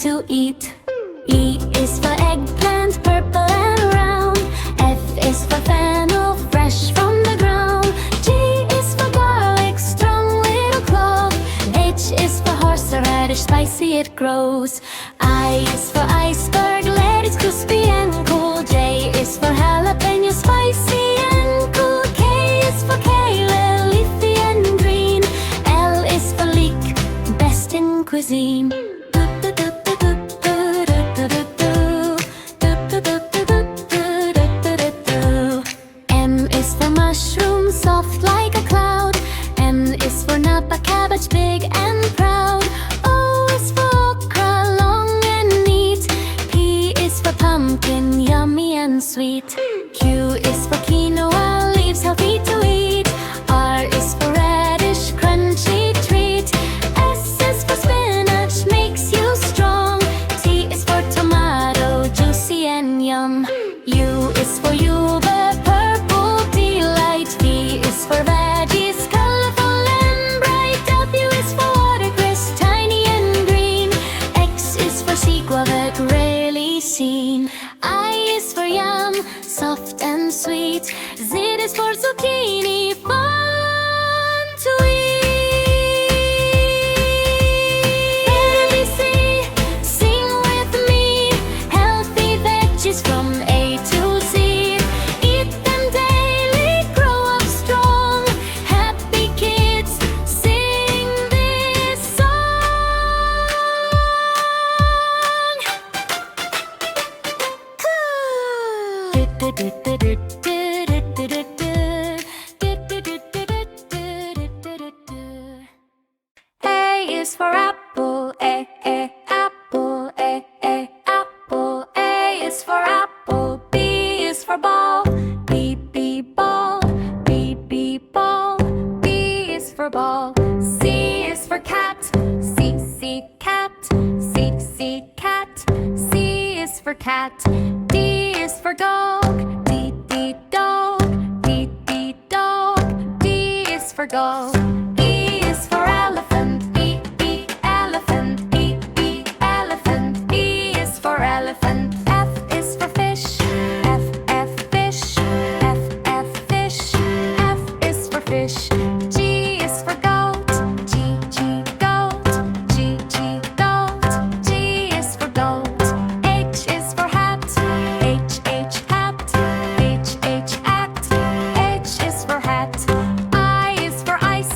to eat. E is for eggplant, purple and round. F is for fennel, fresh from the ground. G is for garlic, strong little clove. H is for horseradish, spicy it grows. I is for iceberg, lettuce crispy and cool. J is for jalapeno, spicy and cool. K is for kale, leafy and green. L is for leek, best in cuisine. M is for mushroom, soft like a cloud. N is for napa, cabbage, big and proud. O is for okra, long and neat. P is for pumpkin, yummy and sweet. Q is for quinoa, leaves healthy to eat. R is for radish, crunchy treat. S is for spinach, makes you strong. T is for tomato, juicy and yum. U is for yuba, purple delight. V is for veggies, colorful and bright. W is for watercress, tiny and green. X is for sea guava, rarely seen. I is for yum, soft and sweet. Z is for zucchini, fun to eat. ABC, sing with me. Healthy veggies from A to Z. Eat them daily, grow up strong. Happy kids, sing this song. A is for apple, apple, apple. A is for apple. B is for ball, ball, ball. B is for ball. C is for cat, cat, cat. C is for cat. D is for dog, dog, dog. D is for dog. E is for elephant, elephant, elephant. E is for elephant. F is for fish, fish, fish. F is for fish. G is for goat, goat, goat. G is for goat. H is for hat, hat, hat. H is for hat. I is for ice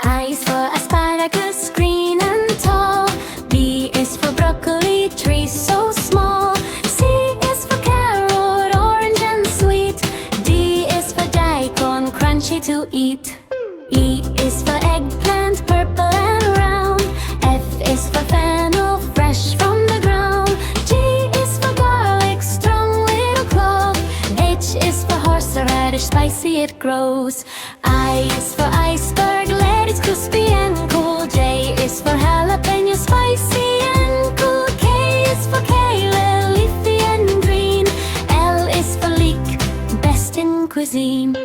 I is for asparagus, green and tall. B is for broccoli, tree so small. C is for carrot, orange and sweet. D is for daikon, crunchy to eat. E is for eggplant, purple and round. F is for fennel, fresh from the ground. G is for garlic, strong little clove. H is for horseradish, spicy it grows. I is for iceberg, let it crispy and cool. J is for jalapeno, spicy and cool. K is for kale, leafy and green. L is for leek, best in cuisine.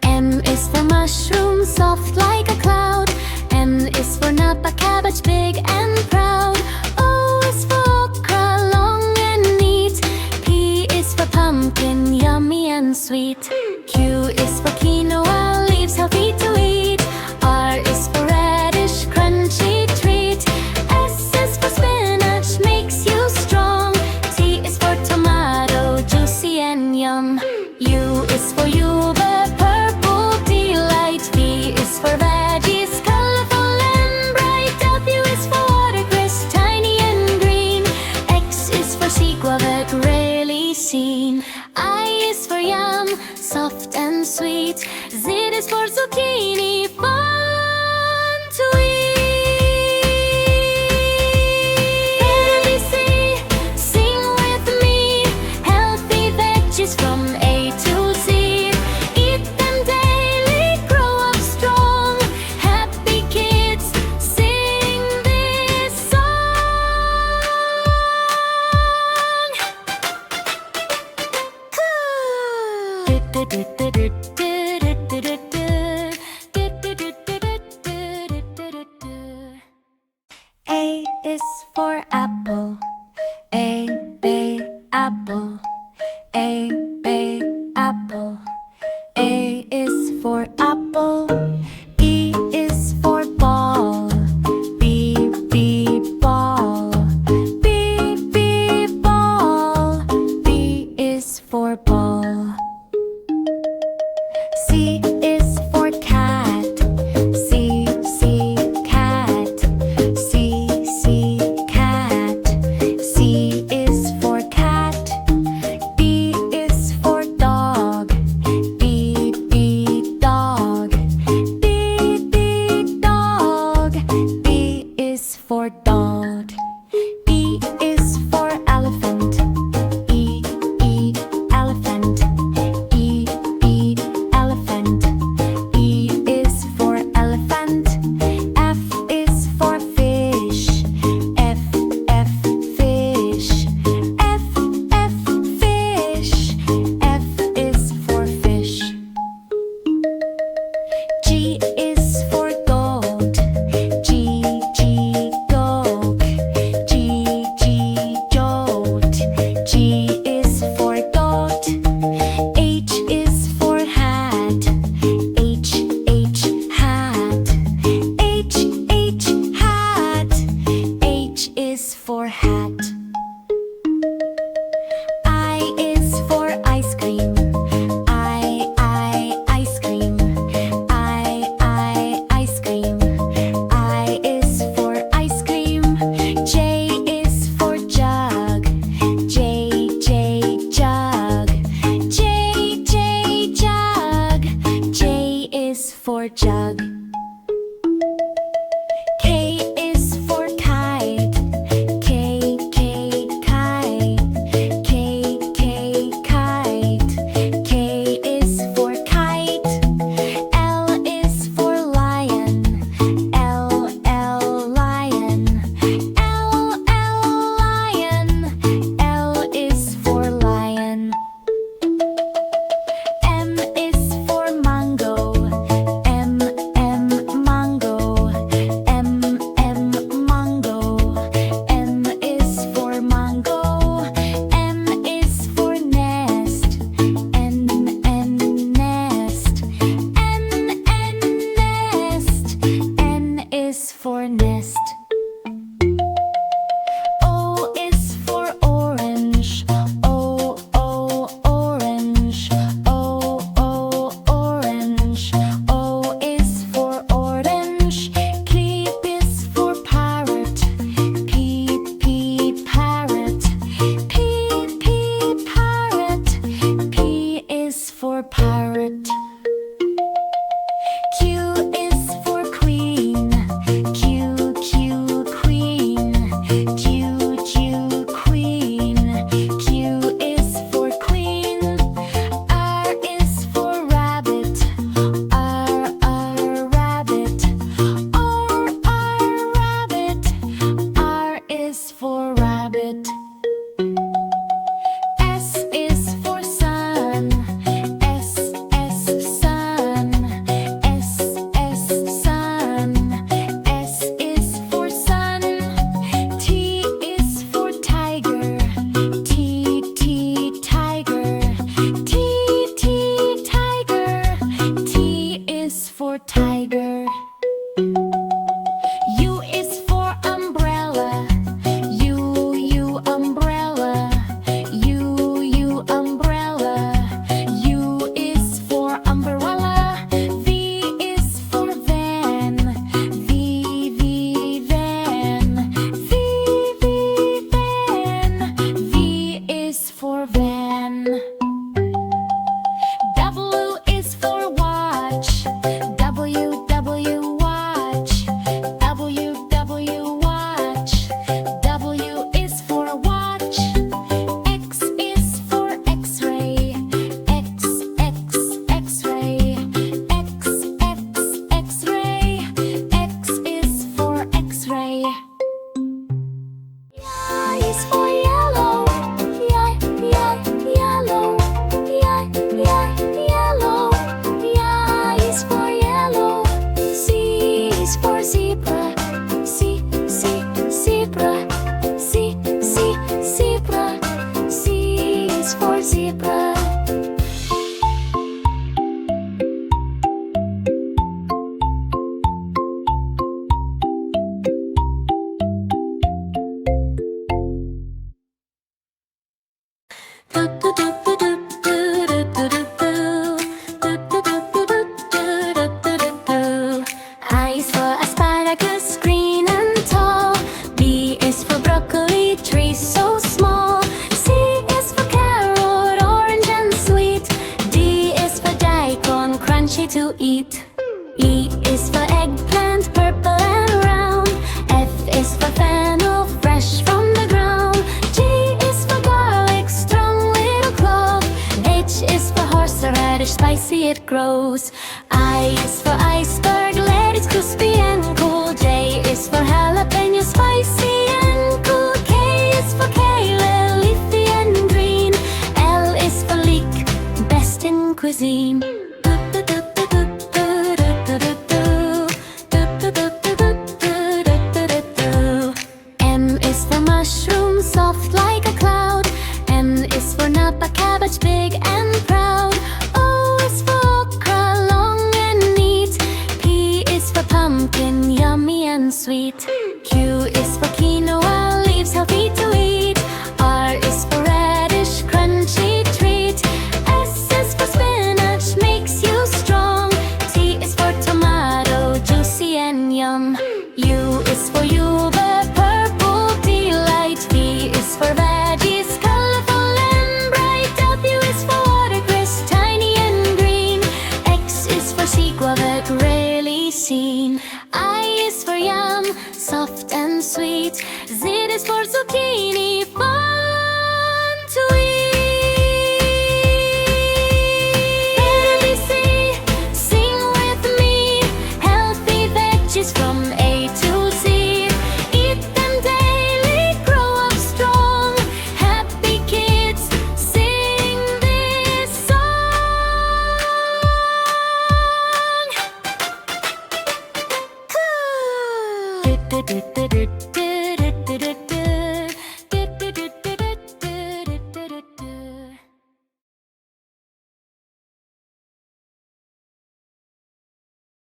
M is for mushroom, soft like a cloud. N is for napa cabbage, big and proud. O is for okra, long and neat. P is for pumpkin, yummy and sweet. Q is for quinoa, leaves healthy to eat. R is for radish, crunchy treat. S is for spinach, makes you strong. T is for tomato, juicy and yum. U is for yuba, purple delight. V is for veggies, colorful and bright. W is for watercress, tiny and green. X is for sea guava, rarely seen. I is for yum, soft and sweet. Z is for zucchini, fun to eat. ABC, sing with me. Healthy veggies from A to Z. Eat them daily, grow up strong. Happy kids, sing this song. A is for apple. A, apple. A, apple. A is for apple. E is for ball. B, ball. B, ball. B is for ball. C is for cat. C, cat. C, cat. for nest. O is for orange. O, orange. O, orange. O is for orange. P is for parrot. P, parrot. P, parrot. P is for parrot. Q is for queen. Q, queen. Q, queen. Q is for queen. R is for rabbit. R, rabbit. R, rabbit. R is for rabbit. S is for sun. S, sun. S, sun. S is for sun. T is for tiger. T, tiger. T, tiger. T is for tiger. U is for umbrella. U, umbrella. U, umbrella. U is for umbrella. V is for van. V, van. V, van. V is for van. W is for watch. W, watch. W, watch. W is for watch. X is for X-ray. X, X-ray. X, X-ray. X is for X-ray. Y is for yellow. Yellow. Yellow. Y is for yellow. Z is for zebra. Zebra. Zebra. Z is for zebra. I is for asparagus, green and tall. B is for broccoli, tree so small. C is for carrot, orange and sweet. D is for daikon, crunchy to eat. E is for eggplant, purple and round. F is for fennel, fresh from the ground. G is for garlic, strong little clove. H is for horseradish, spicy it grows. I is for iceberg, lettuce crispy and cool. J is for jalapeno, spicy and cool. K is for kale, leafy and green. L is for leek, best in cuisine. M is for mushroom, soft like a cloud. N is for napa cabbage, big and proud. O is for okra, long and neat. P is for pumpkin, yummy and sweet. Q is for quinoa, leaves healthy to eat. R is for radish, crunchy treat. S is for spinach, makes you strong. T is for tomato, juicy and yum. U is for yogurt, purple delight. V is for veggies, colorful and bright. W is for watercress, tiny and green. X is for sea guava, rarely seen. I is for yum, soft and sweet. Z is for zucchini, fun to eat. ABC, sing with me. Healthy veggies from A to Z. Eat them daily, grow up strong. Happy kids, sing this song. Cool.